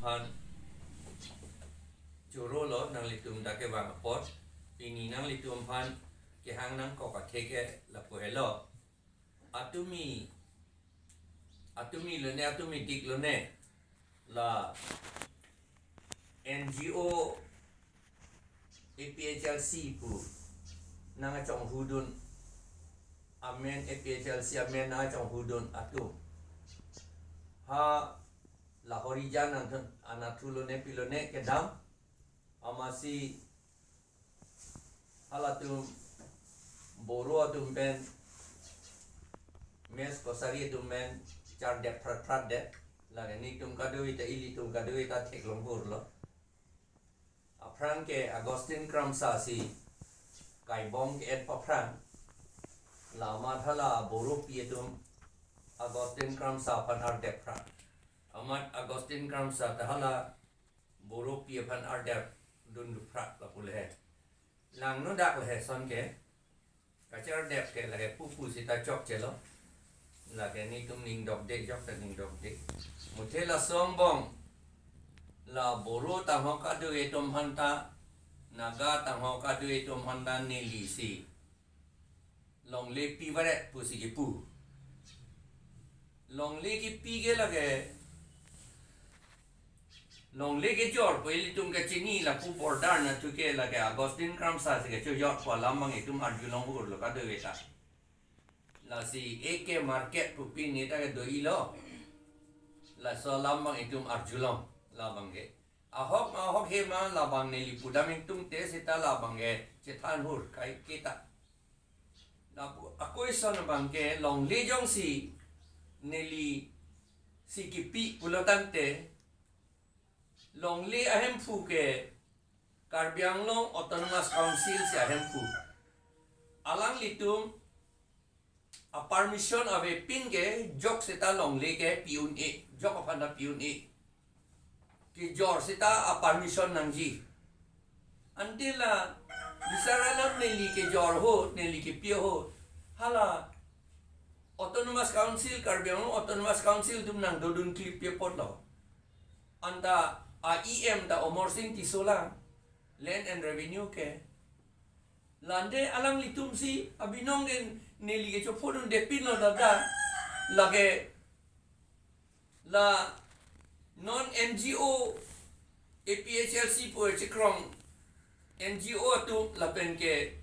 phan churo lo nang litum da ke wang pot pini nang litum phan ke hang nang ko ka theke la po hello atumi lo ne atumi dik lo ne la NGO APHLC pu nang chong hudun amen APHLC amen na chong hudun atum ha la horijan anathulo ne pilone ke dam amasi halatum boro atum ben mes kosari atum ben char de prat de la ni tum kadoi ta ili tum kadoi ta theklong bur lo pherangke Agustin Kramsa si kai bong ke et phrang la ma thala boro pietum Agustin Kramsa pan ar de prat amat Agustin Kramsa tahala boro pie pan ar de dun du prat la pule lang no dak le son ke ka char de ke la ke pu si ta chok chelo la ke ni tum ning dok de jok ta ning dok de muthela song bong la boro ta ho ka du e tum hanta naga ta ho ka du e tum hanta ni li si long le pi vare pu si ki pu long le ki pi ge la ke long le ke jor po ili tum ka chini la pu border na tu ke la ke Agustin Kramsa se ke cho yot po lamang e tum ar ju long bur lo ka du e ta la si eke market pu pi ni ta ke do i lo la so lamang e tum ar ju long labang ge ahok he ma labang ne li pudaming tum te sita labang ge che than hur kai kita na akoi son bang ke long le jong si neli si ki pi pulotante long le ahem phu ke Karbiang Long Autonomous Council si ahem phu alang litum a permission ave pin ke jok sita long le ke piun e jok apanda piun e ki jor sita a permission nangji until la bisaralam neli ke jor ho neli ke pio ho hala Autonomous Council Karbiang Autonomous Council dum nang dodun clip pe pot lo anta a EM da omorsing tisola Land and Revenue ke lande alang litum si abinong den neli ke chopodun depin lo da lage la non NGO APHLC po chikrong NGO tu la pen ke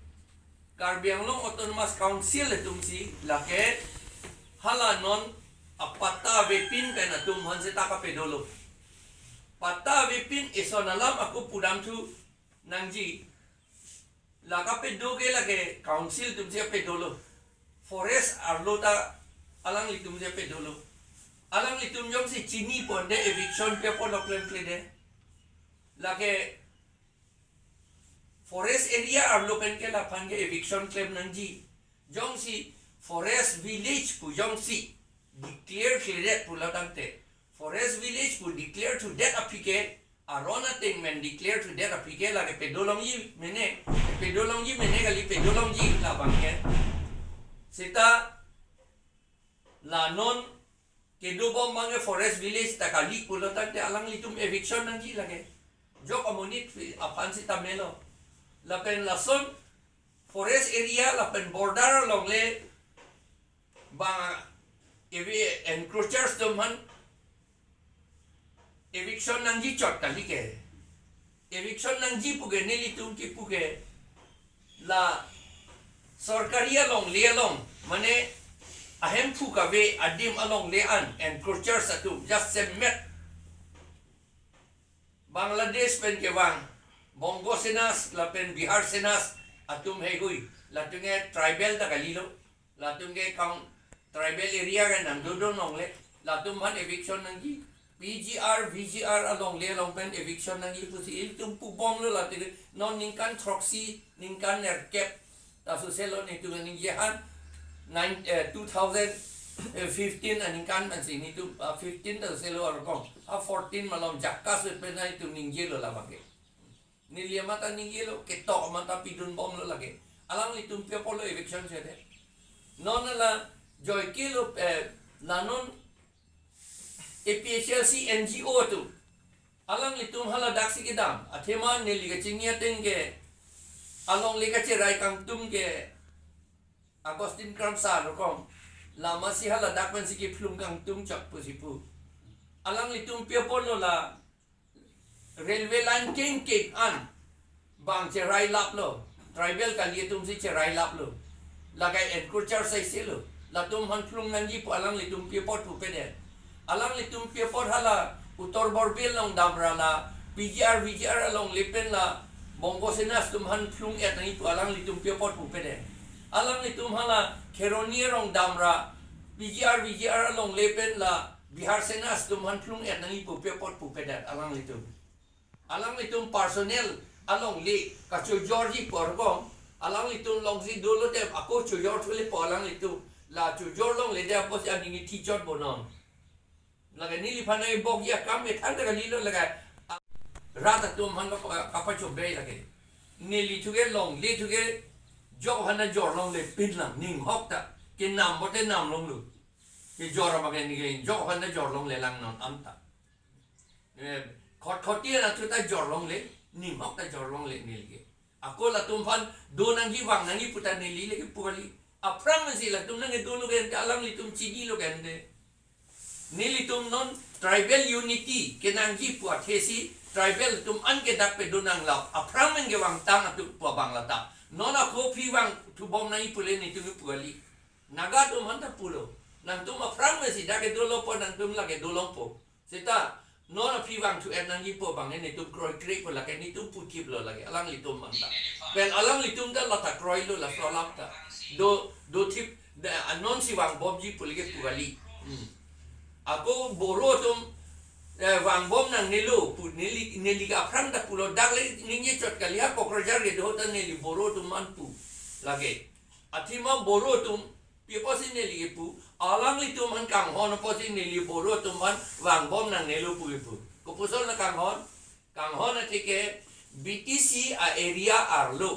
Karbiang Long Autonomous Council tum si la ke hala non apata vepin pen atum hanse taka pedolo pata vepin isonalam aku pudam tu nangji la ka pedo ke la ke council tum si pedolo forest arlota alang litum si pedolo alang litum jong si chini ponde eviction pe polo claim de la ke forest area arlopen ke la pange eviction claim nangji jong si forest village pu jong si declare clear pulatante forest village pu declare to death apike arona thing men declare to death apike la ke pedolong yi mene gali pedolong yi la bangke sita la non ke do bom mange forest village ta kali pulatante alang litum eviction nangji lage jok amonit apan sita melo la pen la son forest area la pen border long le ba evi encroachers man eviction nangji chot kali ke eviction nangji puge neli tum ki puge la sarkaria long le long mane ahem phu ka ve adim along le an encroachers atu just sem met Bangladesh pen ke wang Bongo senas la pen Bihar senas atum he hui la tunge tribal ta kalilo la tunge kaung tribal area kan nang dodon long le la tum han eviction nangji PGR VGR along le long pen eviction nangji pusi il tum pu bom lo la tige non ningkan troxy ningkan erkep ta su selo ni tu ningji han 2015 ningkan man si ni tu 15 ta selo arkong 14 malom jakkas pen na tu ningji lo la bage nilia mata ningilo ketok mata pidun bom lo lagi alang litum pia polo eviction sede non la joy kilo la non APHLC NGO tu alang litum hala daksi ke dam athema ne liga chingya teng ke along liga che rai kang tum ke Agustin Kramsa rokom lama si hala dakman si ke plum kang tum chak pu si pu alang litum pia polo la railway line king cake an bang che rai lap lo tribal kan ye tum si che rai lap lo lagai encourager sai se lo la tum han plum nan ji pu alang litum pia pot pu pe de alang litum pia pot hala utor borbil long damra la VGR along lipen la bongo senas tum han plum et nai pu alang litum pia pot pu pe de alang litum hala keronier long damra VGR along lipen la Bihar senas tum han plum et nai pu pia pot pu pe de alang litum personnel along li ka chu Georgie por ko alang litum long si dolo te ako chu George le po alang litum la chu George long le de po si ani teacher bonon laga nili panai bog ya kam me thang daga lilo laga rata tum han ka pa chu be lage nili thuge long le thuge jog hana jor long le pin lang ning hok ta ke nam bo te nam long lu ke jor ma ke ni ke jog hana jor long le lang non am ta khot tia na thu ta jor long le ning hok ta jor long le nili ke ako la tum phan do nang ji wang nang ji puta nili le ke puli aprang si la tum nang ke do lu ke alang li tum chi lo ke de nilitum non tribal unity kenangji puat hesi tribal tum an ke dak pe dunang la apramen ge wang tang atu pu bang la ta nona ko phi wang tu bom nai pule ni tu puali naga tum han ta pulo nang tum aprang me si dak ke dolo po nang tum la ke dolong po seta nona phi wang tu enangji po bang ni tu kroi krek po la ke ni tu pu kip lo la ke alang litum man ta pen alang litum da la ta kroi lo la so lap ta do tip anon si wang bom ji pule ke puali ako boro tum wang bom nang nilu pu nili ka prang da pulo dagle ninge chot kali ha kokrojar ge do ta nili boro tum man pu lage athima boro tum piposi nili ge pu alang li tum han kang hon posi nili boro tum man wang bom nang nilu pu ko pusol na kang hon atike BTC a area arlo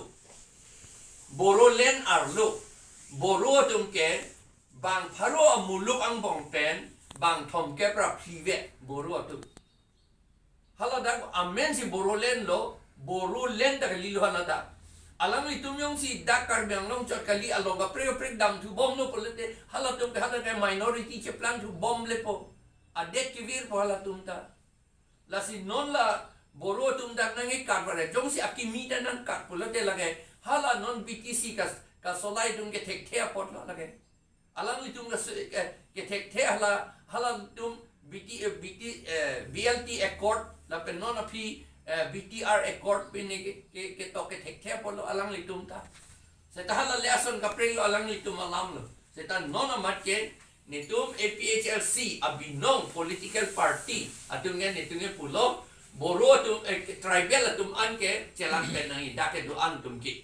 boro len arlo boro tum ke bang pharo amuluk ang bong pen bang thom ke pra prive boro tu hala dak amen si boro len da li lo hala da alam li tum yong si dak kar bang long chot kali alonga pre dam tu bom no polete hala tum hala ke minority che plan tu bom le po adet ki vir po hala tum ta la si non la boro tum dak nangi kar pare jong si akimi da nang kar polete lage hala non BTC ka solai tum ke thek the pot la lage alam li tum ke thek the hala tum BLT accord la penona phi BTR accord pin ke to ke thek the polo alang litum ta seta hala leason ka prelo alang litum alam lo seta nona mat ke nitum APHLC abinong political party atung nge nitung pulo boro tum tribal tum an ke chelang penang da ke do an tum ki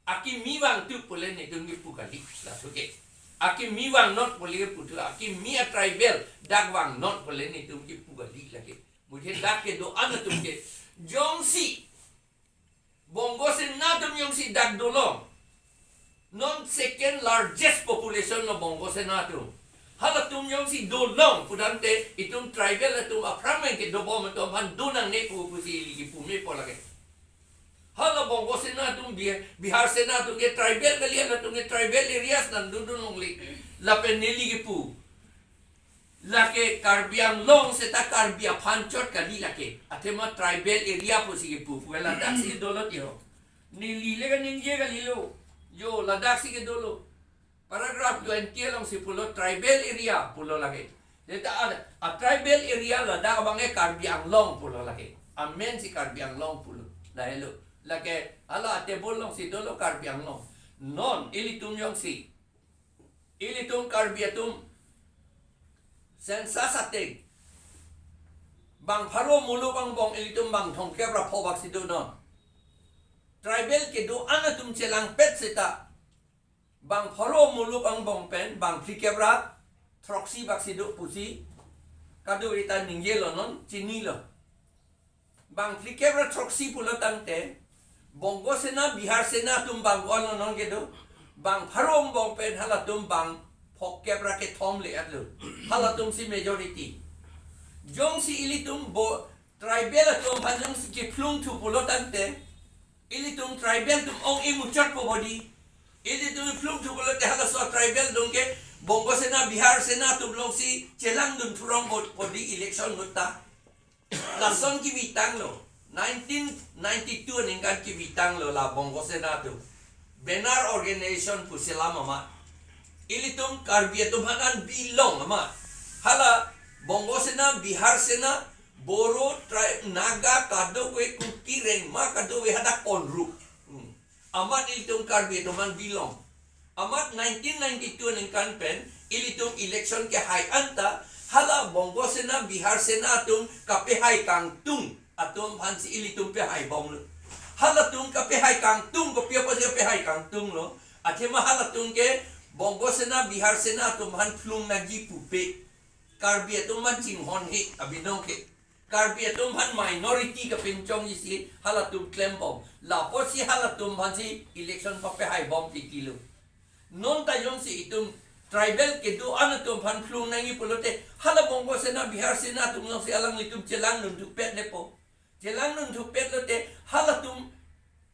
aki miwang tu pole nitung pukali la suke aki miwang not boleh putu aki mi tribal dagwang not boleh ni tum ki pugali lagi mujhe dak ke do an tum ke jongsi bongo se na tum jongsi dak dolong non second largest population no bongo se na tum hala tum jongsi dolong pudante itum tribal tum apramen ke do bom tum han dunang ne pu pusi ligi pume po lagi hala bongo sena tum Bihar sena tum ke tribal kalian tum ke tribal areas nan dudun ngli la peneli ke pu la ke karbiang long seta karbia panchot kali la ke atema tribal area po si ke pu la dak si dolo tiro ni lile ka ninje ka lilo yo la dak si ke dolo paragraph 20 long si pulo tribal area pulo la ke deta a tribal area la dak bange karbiang long pulo la ke amen si karbiang long pulo la hello lagi ala tebol long si dolo karbiang long non ilitum yong si ilitum karbiatum sensasate bang pharo mulu bang bong ilitum bang thong ke ra phobak si do non tribal ke do anatum chelang pet sita bang pharo mulu bang bong pen bang plikebra troxy bak si do pusi kadu ita ningye lo non chini lo bang plikebra troxy pulo tante bongo sena Bihar sena tum bang ono non gedo bang pharom bong pen hala tum bang phok kebra ke thom le atlu hala tum si majority jong si ili tum bo tribal atum panjang si plung tu pulotante ili tum tribal tum ong imuchat po body ili tum plung tu pulote hala so tribal dongke bongo sena Bihar sena tum long si chelang dun turong body election gutta lason ki bitang lo 1992 ningkan ki bitang lo la bongo sena tu benar organization pusila mama ili tum karbia tum hanan bilong ama hala bongo sena Bihar sena Boro, Naga, Kadowe, Kuki, Rengma, Kadowe hada konru. Amat ilitong karbi teman bilang. Amat 1992 ng campaign ilitong election ke hai anta hala bongo sena Bihar sena tung kape hai kang tung atum hansi ilitong pe hai bong lo. Hala tung kape hai kang tung ko pia pa pe hai kang tung lo. Atema hala tung ke bongo sena Bihar sena tum han plung nagi pupe. Karbi atum man cinghon he abinong ke. Karbi atum han minority ka pinchong isi halatum klempong lapo si halatum han si election pa pe hai bom ti kilo non tayong si itum tribal ke do anatum han plung nangi pulote hala bongo sena Bihar sena tum no si alang litum chelang nun tu pet lepo chelang nun tu pet lote halatum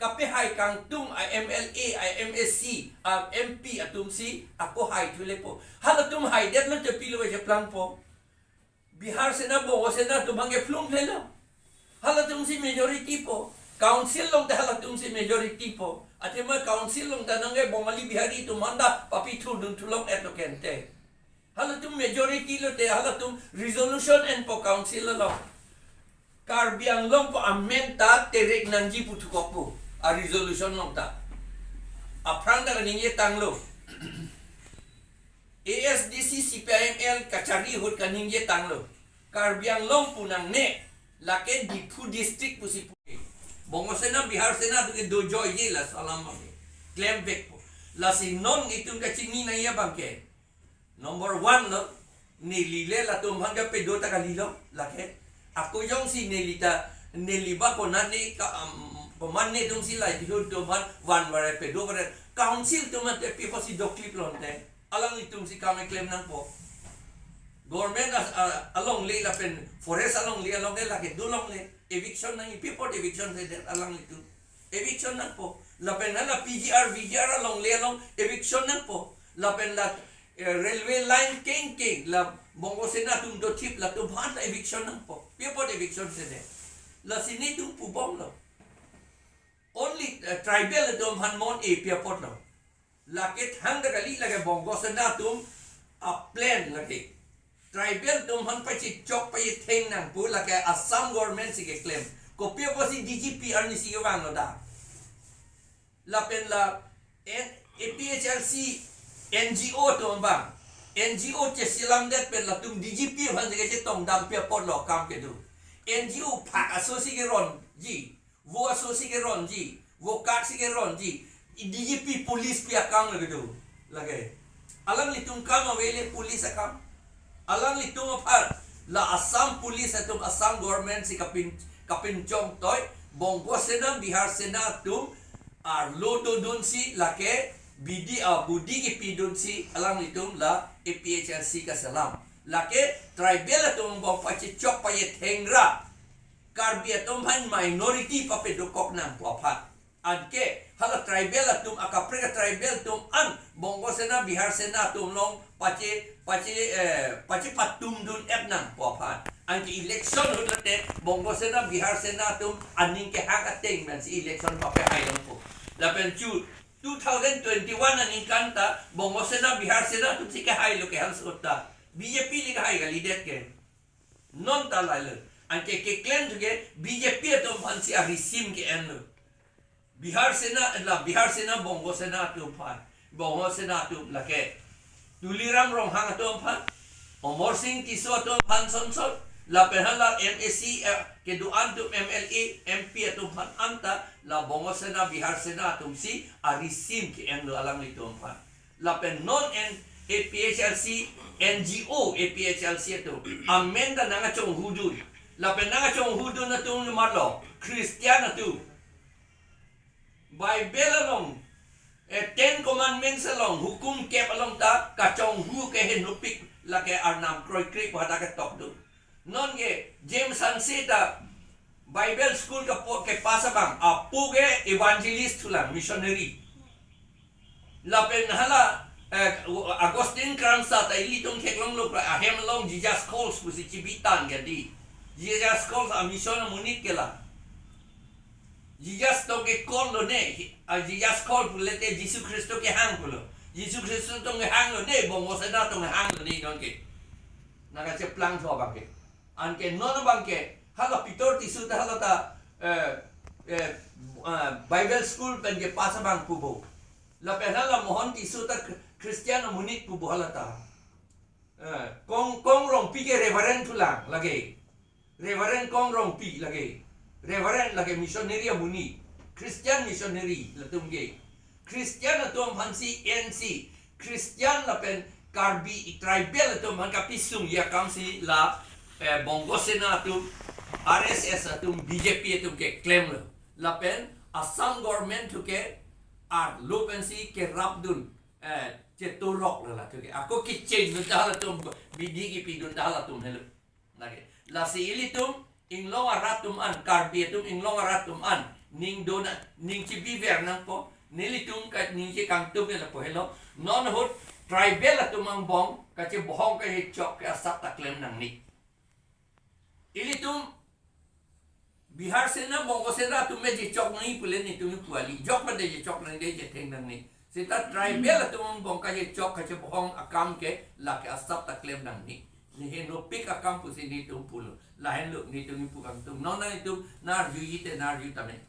kape hai kang tung IMLA IMSC MP atum si ako hai tu lepo halatum hai det lo te pilo je plan po Bihar sena bongo sena tumange plung lelo. Halatung si majority po. Council long ta halatung si majority po. Ate ma council long ta nange bongali Bihari tumanda papitu dun tulong eto kente. Halatung majority lo te halatung resolution and po council lo. Karbiang long po amenta terek nanji putukok po. A resolution long ta. Apranda kaninge tanglo. ASDC CPIML kacari hut kaningye tanglo Karbiang long punang ne lake dipu district pusi puke bongo sena Bihar sena tu ke dojo ye la salam mami claim back po la si non itun kacini na iya bangke number 1 no nilile la tum hanga pe dota kalilo lake ako yong si nelita neliba ko nani ka pemanne tum si la dihut tum han wan ware pe do ware council tum te pe posi do clip lonte alang itum si kami claim nang po government along le la pen forest along le laki dulong le eviction nang people eviction se alang itu eviction nang po la pen na VGR along le eviction nang po la pen la railway line king la bongo sena tum do tip la tum han eviction nang po people eviction se de la sini tum pubong lo only tribal tum han mon e people lo lakit hang kali lagi bongo sena tum a plan lagi tribal tum han pa chi chok pa ye theng nang pu lagi Assam government si ke claim ko pia po si DGP arni si wang no da la pen la APHLC NGO tum bang NGO che silang det pen la tum DGP han se tong dam pia pot lo kam ke du NGO pa asosi ke ron ji wo asosi ke ron ji wo kat si ke ron ji DGP police pi akang lagi tu lagi alang litung kam awele police akam alang litung apar la Assam police atum Assam government si kapin chong toy bongo sena Bihar sena tum ar lodo dun si lake bidi budi ki pidun si alang litung la APHLC ka salam lake tribal atum bong pachi chok pa ye thengra karbi atum han minority pa pedokok nang puapat anke hala tribal atum akapreka tribal tum an bongo sena Bihar sena tum long pache patum dun etnang popat anke election hulate bongo sena Bihar sena tum aning ke hak ateng men si election pape hailong po lapen chu 2021 aning kanta bongo sena Bihar sena tum si ke hailo ke hal sota BJP li ka hai lidet ke non talal anke ke claim ke BJP tum han si arisim ke enlo Bihar sena bongo sena tu pan bongo sena tu lake tuliram rong hang tu pan Omor Singh tiso tu pan son la penhala MSC ke duan tu MLA MP tu pan anta la bongo sena Bihar sena tu si arisim ke endo alang itu pan la pen non APHLC NGO APHLC tu amenda nanga chong hudud la pen nanga chong hudud na tu malo Christian tu Bible along, 10 commandments along, hukum kep along ta, kacong hu ke henupik, lake arnam kroy krik wada ke tok du. Non ge, James Hansita, Bible school ke pasabang apu ke evangelist tulang missionary lapen hala Agustin Kramsa ta ilitung keklong lok ahem long Jesus calls pusi cibitan jadi Jesus calls a mission munit kela Jesus to ke call lo ne Jesus call pulete Jesus Kristo ke hang pulo Jesus Kristo to ke hang lo ne bongo seda to ke hang lo ni don ke naga che plang so bang ke an ke non bang ke hala pitor tisu ta hala ta Bible school pen ke pasabang pubo la pen hala mohon tisu ta Christian munit pubo hala ta kong rong pi ke reverend tulang lagi reverend kong rong pi lagi reverend lagi missionary muni Christian missionary la tum ge Christian la tum hansi NC Christian la pen karbi tribal la tum han ka pisung ya kamsi la bongo sena tu RSS tu BJP tu ke claim lo lapen Assam government tu ke ar lopensi ke rabdun che turok la tu ke aku ki change nu dala tu bidi ki pidun dala tu helo lagi la si ili tu inglong aratum an karbi tu inglong aratum an ning dona ning chi biver nang po nili tum ka ning chi kang tu ke la po helo non hot tribal la tu mang bong ka che bohong ka he chok ke asap ta claim nang ni ili tum Bihar sena bongo sena tu me je chok nahi pule ni tu puali jok pa de je chok nang de je theng nang ni sita tribal tu bong ka je chok ka je bohong akam ke la ke asap ta claim nang ni he no pick akam pusi ni tu pulo la hen lu ni tu ni pu kam tu non na tu nar ju yite nar ju tame